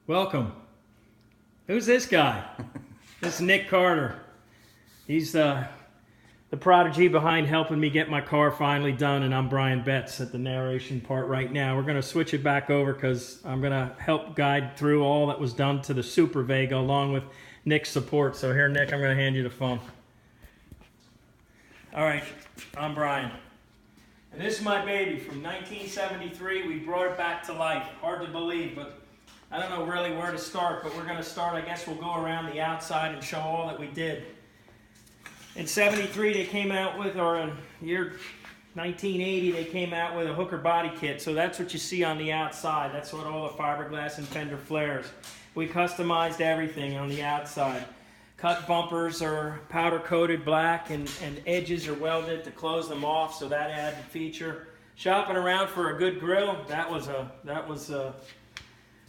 Welcome. Who's this guy? This is Nick Carter. He's the prodigy behind helping me get my car finally done, and I'm Brian Betts at the narration part right now. We're going to switch it back over because I'm going to help guide through all that was done to the Supervega along with Nick's support. So here, Nick, I'm going to hand you the phone. All right, I'm Brian. And this is my baby from 1973. We brought it back to life. Hard to believe, but I don't know really where to start, but we're going to start, I guess we'll go around the outside and show all that we did. In 73, they came out with, or in year 1980, they came out with a hooker body kit. So that's what you see on the outside. That's what all the fiberglass and fender flares. We customized everything on the outside. Cut bumpers are powder coated black, and edges are welded to close them off, so that added feature. Shopping around for a good grill, that was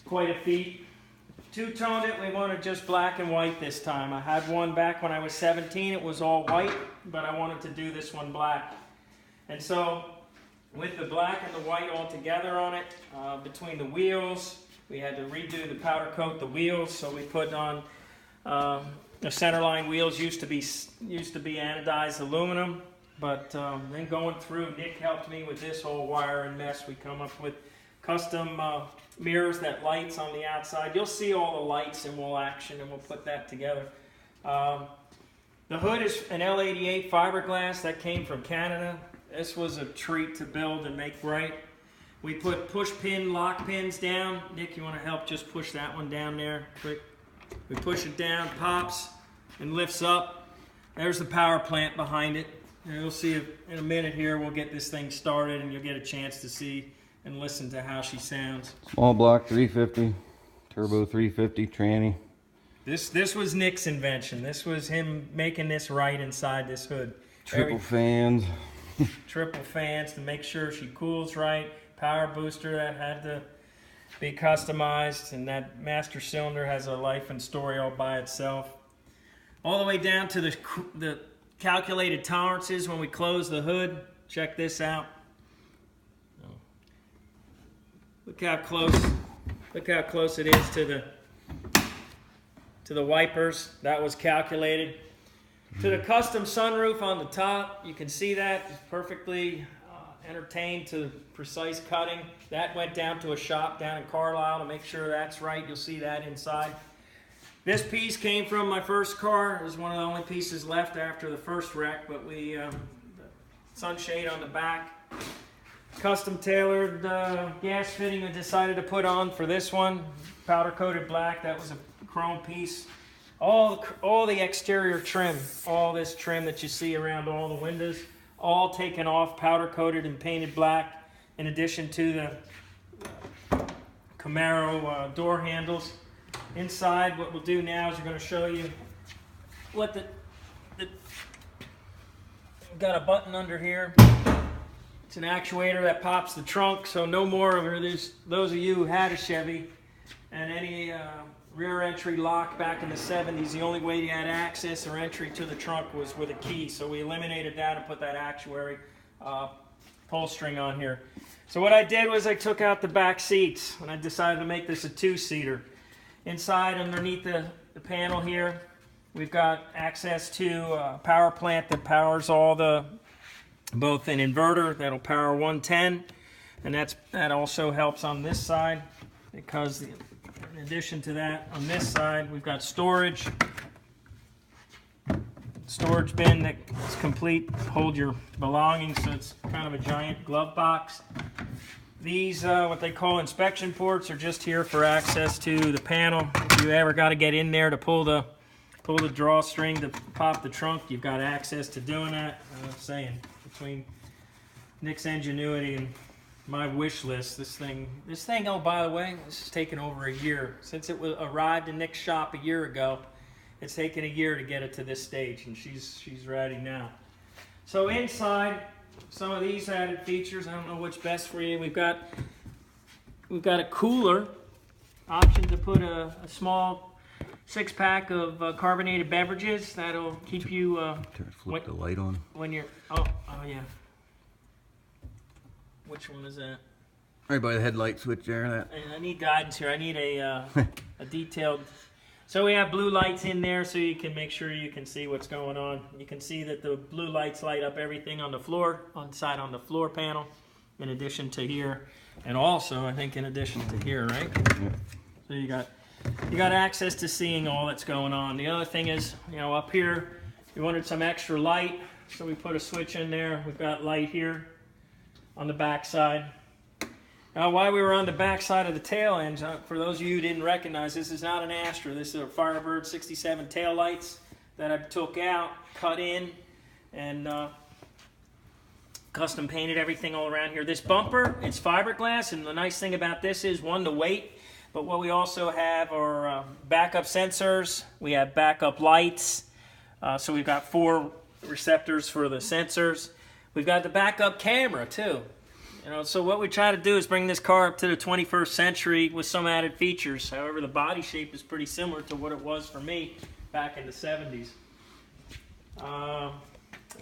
quite a feat. Two-toned it, we wanted just black and white this time. I had one back when I was 17, it was all white, but I wanted to do this one black. And so, with the black and the white all together on it, between the wheels, we had to redo the powder coat the wheels, so we put on the centerline wheels used to be anodized aluminum, but then going through, Nick helped me with this whole wiring mess. We come up with custom mirrors that lights on the outside. You'll see all the lights in Will Action, and we'll put that together. The hood is an L88 fiberglass that came from Canada. This was a treat to build and make right. We put push pin lock pins down. Nick, you want to help just push that one down there quick? We push it down, pops, and lifts up. There's the power plant behind it. And you'll see in a minute here, we'll get this thing started, and you'll get a chance to see and listen to how she sounds. Small block 350, turbo 350, tranny. This was Nick's invention. This was him making this right inside this hood. Triple fans. Triple fans to make sure she cools right. Power booster that had to be customized, and that master cylinder has a life and story all by itself. All the way down to the calculated tolerances when we close the hood. Check this out. Look how close it is to the wipers. That was calculated. To the custom sunroof on the top, you can see that it's perfectly entertained to precise cutting. That went down to a shop down in Carlisle to make sure that's right. You'll see that inside. This piece came from my first car. It was one of the only pieces left after the first wreck, but we sunshade on the back. Custom tailored gas fitting I decided to put on for this one. Powder coated black, that was a chrome piece. All the exterior trim, all this trim that you see around all the windows, all taken off, powder coated and painted black, in addition to the Camaro door handles. Inside, what we'll do now is we're going to show you what we've got a button under here. It's an actuator that pops the trunk, so no more of those of you who had a Chevy and any rear entry lock back in the 70s, the only way you had access or entry to the trunk was with a key. So we eliminated that and put that actuary pull string on here. So what I did was I took out the back seats, and I decided to make this a two-seater. Inside, underneath the panel here, we've got access to a power plant that powers both an inverter that'll power 110, and that also helps on this side, because in addition to that, on this side we've got storage bin that's complete, hold your belongings, so it's kind of a giant glove box. These what they call inspection ports are just here for access to the panel. If you ever got to get in there to pull the drawstring to pop the trunk, you've got access to doing that. I'm saying, between Nick's ingenuity and my wish list, this thing, oh, by the way, this has taken over a year. Since it arrived in Nick's shop a year ago, it's taken a year to get it to this stage, and she's ready now. So inside, some of these added features, I don't know which best for you. We've got a cooler option to put a small 6-pack of carbonated beverages. That'll keep you Flip the light on when you're oh yeah. Which one is that? right by the headlight switch there. That I need guidance here. I need a a detailed. So we have blue lights in there so you can make sure you can see what's going on. You can see that the blue lights light up everything on the floor, on the floor panel, in addition to here, and also I think in addition to here, right? So you got access to seeing all that's going on. The other thing is, you know, up here, we wanted some extra light, so we put a switch in there. We've got light here on the back side. Now, while we were on the back side of the tail ends, for those of you who didn't recognize, this is not an Astra. This is a Firebird 67 tail lights that I took out, cut in, and custom painted everything all around here. This bumper, it's fiberglass, and the nice thing about this is, one, the weight, but what we also have are backup sensors. We have backup lights. So we've got 4 receptors for the sensors. We've got the backup camera, too. You know, so what we try to do is bring this car up to the 21st century with some added features. However, the body shape is pretty similar to what it was for me back in the 70s.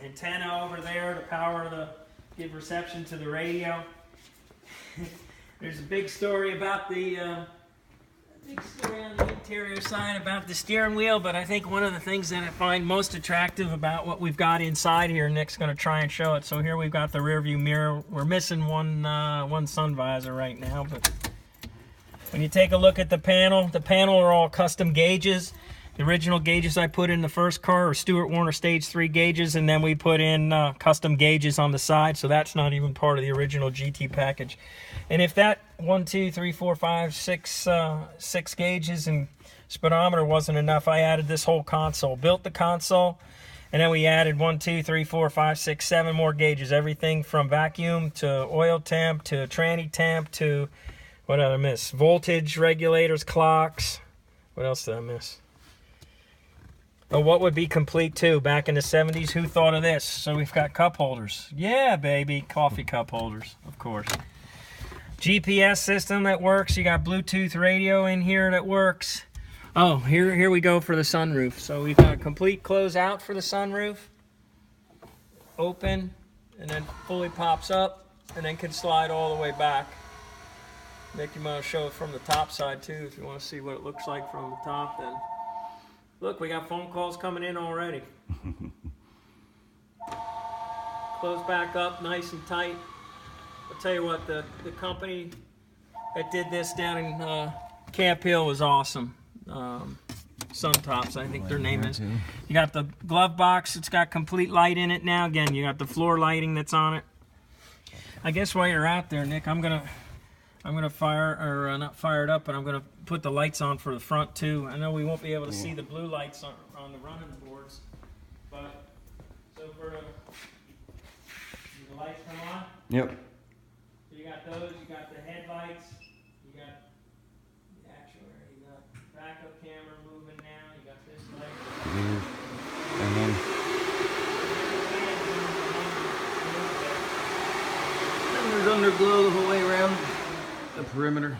Antenna over there to power give reception to the radio. There's a big story about on the interior side about the steering wheel, but I think one of the things that I find most attractive about what we've got inside here, Nick's going to try and show it. So here we've got the rear view mirror. We're missing one sun visor right now, but when you take a look at the panel are all custom gauges. The original gauges I put in the first car are Stewart Warner Stage 3 gauges, and then we put in custom gauges on the side, so that's not even part of the original GT package. And if that 1, 2, 3, 4, 5, 6 gauges and speedometer wasn't enough, I added this whole console. Built the console, and then we added 1, 2, 3, 4, 5, 6, 7 more gauges. Everything from vacuum to oil temp to tranny temp to, what did I miss? Voltage regulators, clocks. What else did I miss? Oh, what would be complete too back in the 70s? Who thought of this? So we've got cup holders. Yeah, baby, coffee cup holders, of course. GPS system that works. You got Bluetooth radio in here that works. Oh, here we go for the sunroof. So we've got a complete close out for the sunroof. Open, and then fully pops up, and then can slide all the way back. Nick, you want to show it from the top side too, if you want to see what it looks like from the top. Then look, we got phone calls coming in already. Close back up, nice and tight. I'll tell you what, the company that did this down in Camp Hill was awesome. Suntops, I think their name is. You got the glove box, it's got complete light in it now. Again, you got the floor lighting that's on it. I guess while you're out there, Nick, I'm gonna fire, or not fire it up, but I'm gonna put the lights on for the front too. I know we won't be able to see the blue lights on the running boards, but so for the lights come on. Yep. So you got those. You got the headlights. You got the actuator. You got backup camera moving now. You got this light. And then there's underglow the whole way around the perimeter.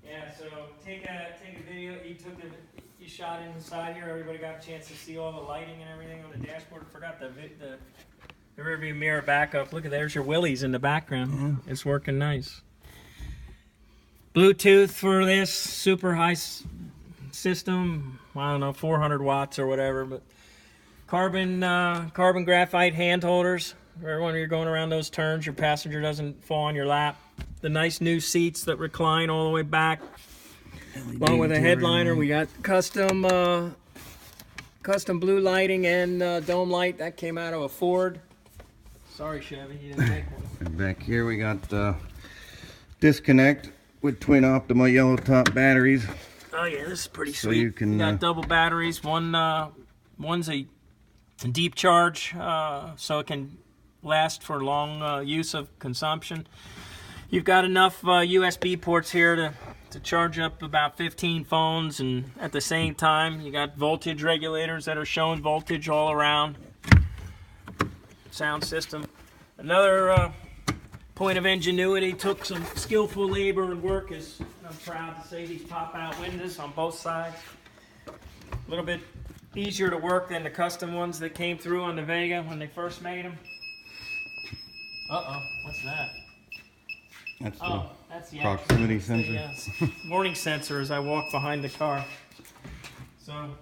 Yeah, so take a video. You shot inside here. Everybody got a chance to see all the lighting and everything on the dashboard. Forgot the rear view mirror backup. Look at there's your Willies in the background. Yeah. It's working nice. Bluetooth for this super high system. I don't know, 400 watts or whatever, but carbon graphite hand holders. When you're going around those turns, your passenger doesn't fall on your lap. The nice new seats that recline all the way back. Along with a headliner, we got custom blue lighting and dome light. That came out of a Ford. Sorry, Chevy, you didn't make one. And back here we got disconnect with twin Optima yellow top batteries. Oh yeah, this is pretty So sweet. you can got double batteries. One's a deep charge, so it can last for long use of consumption. You've got enough USB ports here to charge up about 15 phones, and at the same time you got voltage regulators that are showing voltage all around. Sound system. Another point of ingenuity, took some skillful labor and work, is I'm proud to say, these pop-out windows on both sides. A little bit easier to work than the custom ones that came through on the Vega when they first made them. Uh-oh, what's that? That's the Oh, that's the proximity actual- sensor. Yes. Warning sensor as I walk behind the car. So,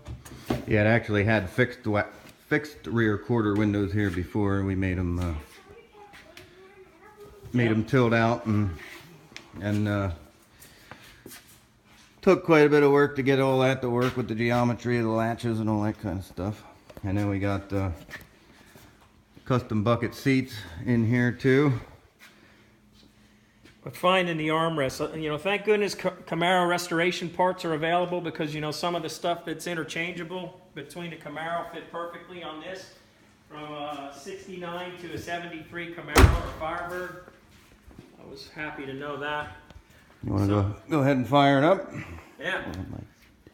Yeah, it actually had fixed rear quarter windows here before. We made them tilt out and took quite a bit of work to get all that to work with the geometry of the latches and all that kind of stuff. And then we got custom bucket seats in here too. but finding the armrest, you know, thank goodness Camaro restoration parts are available, because, you know, some of the stuff that's interchangeable between the Camaro fit perfectly on this, from a 69 to a 73 Camaro or Firebird. I was happy to know that. You want to go ahead and fire it up? Yeah.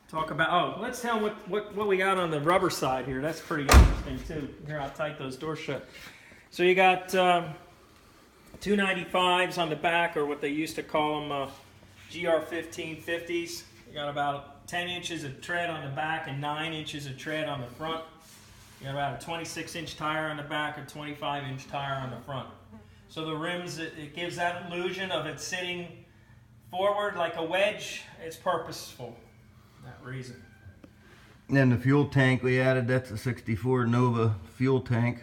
Talk about, oh, let's tell what we got on the rubber side here. That's pretty interesting too. Here, I'll tight those doors shut. So you got 295s on the back, or what they used to call them GR1550s. You got about 10 inches of tread on the back and 9 inches of tread on the front. You got about a 26-inch tire on the back and 25-inch tire on the front. So the rims, it gives that illusion of it sitting forward like a wedge. It's purposeful, that reason. And then the fuel tank we added, that's a 64 Nova fuel tank.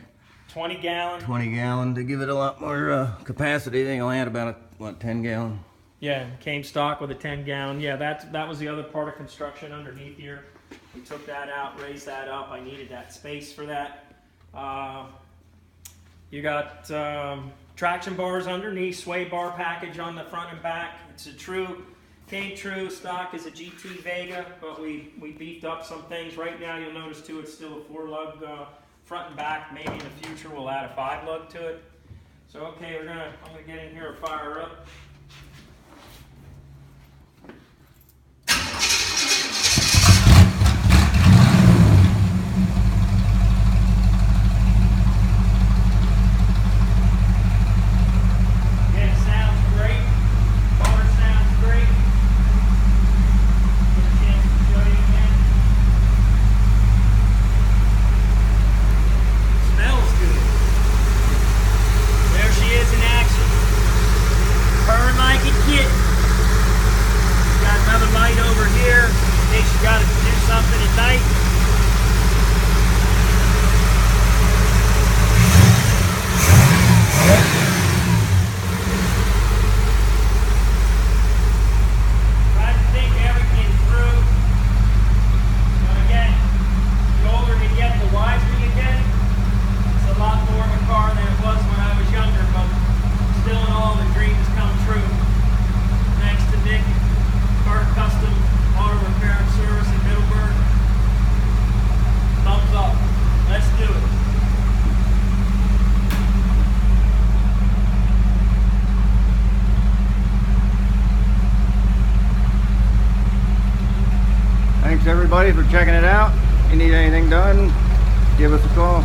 20 gallon. 20 gallon to give it a lot more capacity. They only had about, 10 gallon. Yeah, came stock with a 10 gallon. Yeah, that was the other part of construction underneath here. We took that out, raised that up. I needed that space for that. You got traction bars underneath, sway bar package on the front and back. It's a came true stock is a GT Vega, but we beefed up some things. Right now you'll notice too, it's still a 4-lug front and back. Maybe in the future we'll add a 5-lug to it. So okay, I'm gonna get in here and fire her up. Thanks everybody for checking it out. If you need anything done, give us a call.